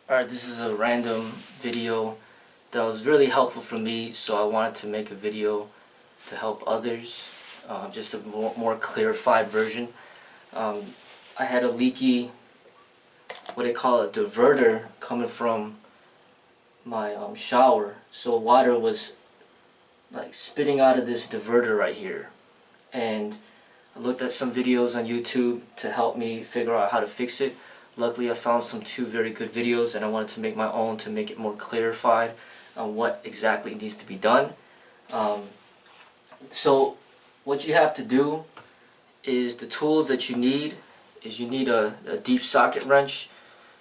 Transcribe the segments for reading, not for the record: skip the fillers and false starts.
Alright, this is a random video that was really helpful for me, so I wanted to make a video to help others, just a more clarified version. I had a leaky, what they call a diverter, coming from my shower, so water was like spitting out of this diverter right here, and I looked at some videos on YouTube to help me figure out how to fix it. Luckily I found two very good videos, and I wanted to make my own to make it more clarified on what exactly needs to be done. So what you have to do is, the tools that you need is, you need a deep socket wrench,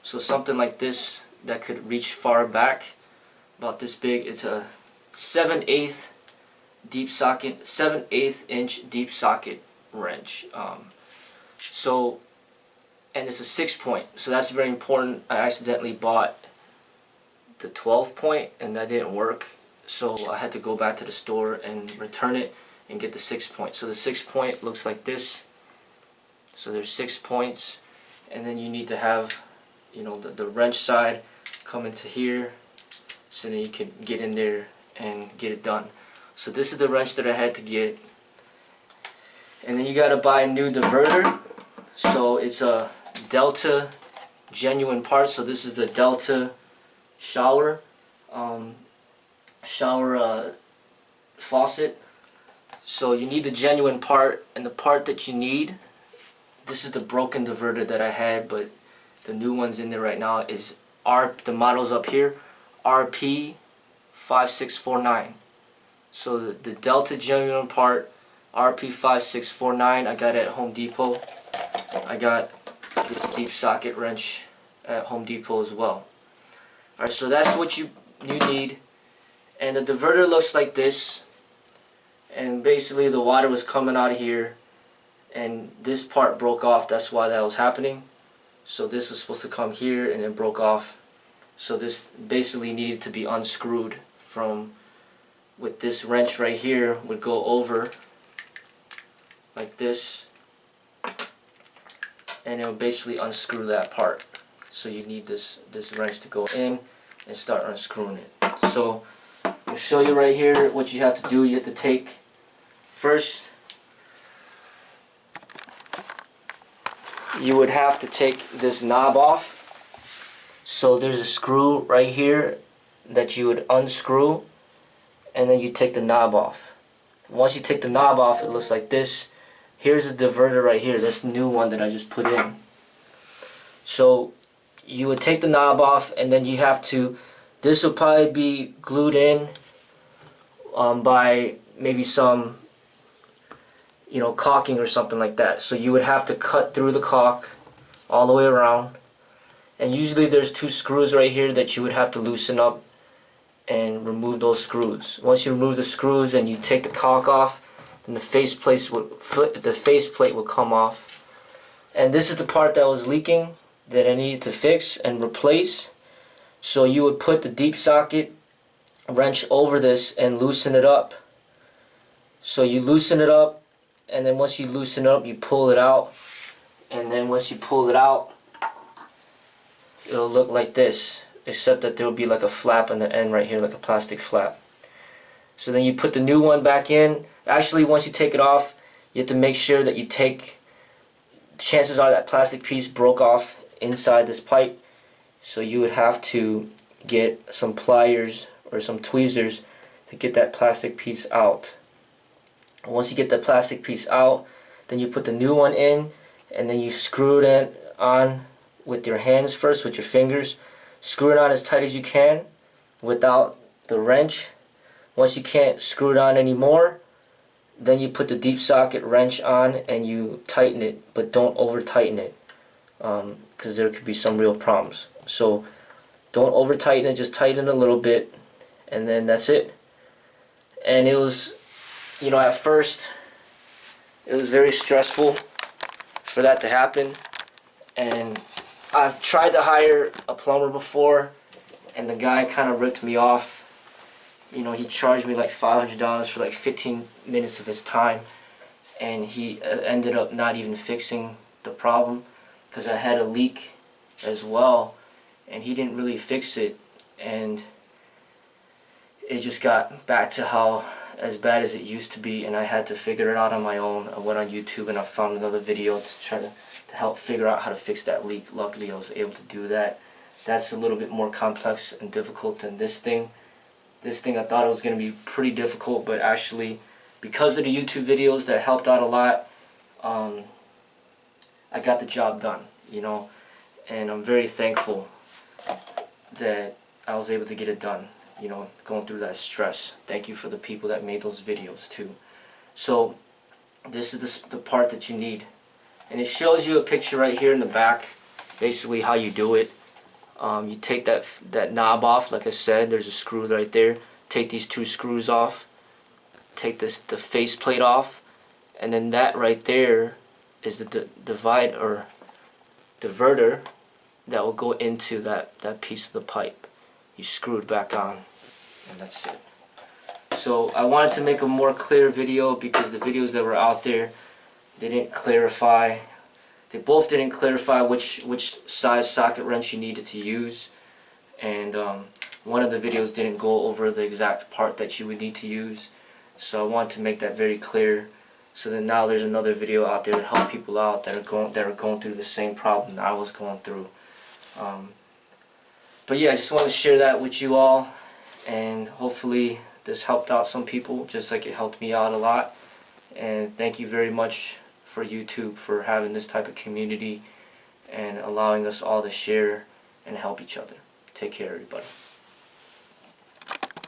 so something like this that could reach far back, about this big. It's a 7/8 deep socket, 7/8 inch deep socket wrench. And it's a 6-point, so that's very important. I accidentally bought the 12-point and that didn't work, so I had to go back to the store and return it and get the 6-point. So the 6-point looks like this. So there's 6 points, and then you need to have, you know, the wrench side come into here, so then you can get in there and get it done. So this is the wrench that I had to get, and then you gotta buy a new diverter. So it's a Delta genuine part. So this is the Delta shower faucet. So you need the genuine part, and the part that you need, this is the broken diverter that I had, but the new one's in there right now, is the model's up here, RP5649. So the Delta genuine part, RP5649, I got it at Home Depot. I got this deep socket wrench at Home Depot as well. Alright, so that's what you need. And the diverter looks like this. And basically the water was coming out of here, and this part broke off. That's why that was happening. So this was supposed to come here and it broke off. So this basically needed to be unscrewed from, with this wrench right here, would go over like this, and it will basically unscrew that part. So you need this wrench to go in and start unscrewing it. So I'll show you right here what you have to do. You have to take, first you would have to take this knob off. So there's a screw right here that you would unscrew, and then you take the knob off. Once you take the knob off, it looks like this. Here's the diverter right here. That's the new one that I just put in. So you would take the knob off, and then you have to, this will probably be glued in by maybe some, you know, caulking or something like that. So you would have to cut through the caulk all the way around, and usually there's 2 screws right here that you would have to loosen up and remove those screws. Once you remove the screws and you take the caulk off, then the faceplate would come off. And this is the part that was leaking that I needed to fix and replace. So you would put the deep socket wrench over this and loosen it up. So you loosen it up, and then once you loosen it up, you pull it out, and then once you pull it out, it'll look like this, except that there will be like a flap on the end right here, like a plastic flap. So then you put the new one back in. Actually, once you take it off, you have to make sure that you take, chances are that plastic piece broke off inside this pipe, so you would have to get some pliers or some tweezers to get that plastic piece out. Once you get the plastic piece out, then you put the new one in, and then you screw it on with your hands first, with your fingers. Screw it on as tight as you can without the wrench. Once you can't screw it on anymore, then you put the deep socket wrench on and you tighten it, but don't over tighten it, because there could be some real problems. So don't over tighten it, just tighten it a little bit, and then that's it. And it was, you know, at first it was very stressful for that to happen, and I've tried to hire a plumber before, and the guy kind of ripped me off. You know, he charged me like $500 for like 15 minutes of his time, and he ended up not even fixing the problem, because I had a leak as well and he didn't really fix it, and it just got back to how as bad as it used to be, and I had to figure it out on my own. I went on YouTube and I found another video to try to help figure out how to fix that leak. Luckily I was able to do that. That's a little bit more complex and difficult than this thing. This thing I thought it was going to be pretty difficult, but actually because of the YouTube videos that helped out a lot, I got the job done, you know, and I'm very thankful that I was able to get it done, you know, going through that stress. Thank you for the people that made those videos too. So this is the part that you need, and it shows you a picture right here in the back, basically how you do it. You take that knob off, like I said, there's a screw right there. Take these two screws off, take the face plate off, and then that right there is the diverter that will go into that piece of the pipe. You screw it back on, and that's it. So I wanted to make a more clear video because the videos that were out there, they didn't clarify. They both didn't clarify which size socket wrench you needed to use, and one of the videos didn't go over the exact part that you would need to use. So I wanted to make that very clear, so that now there's another video out there to help people out that are going through the same problem that I was going through. But yeah, I just wanted to share that with you all, and hopefully this helped out some people just like it helped me out a lot. And thank you very much for YouTube for having this type of community and allowing us all to share and help each other. Take care, everybody.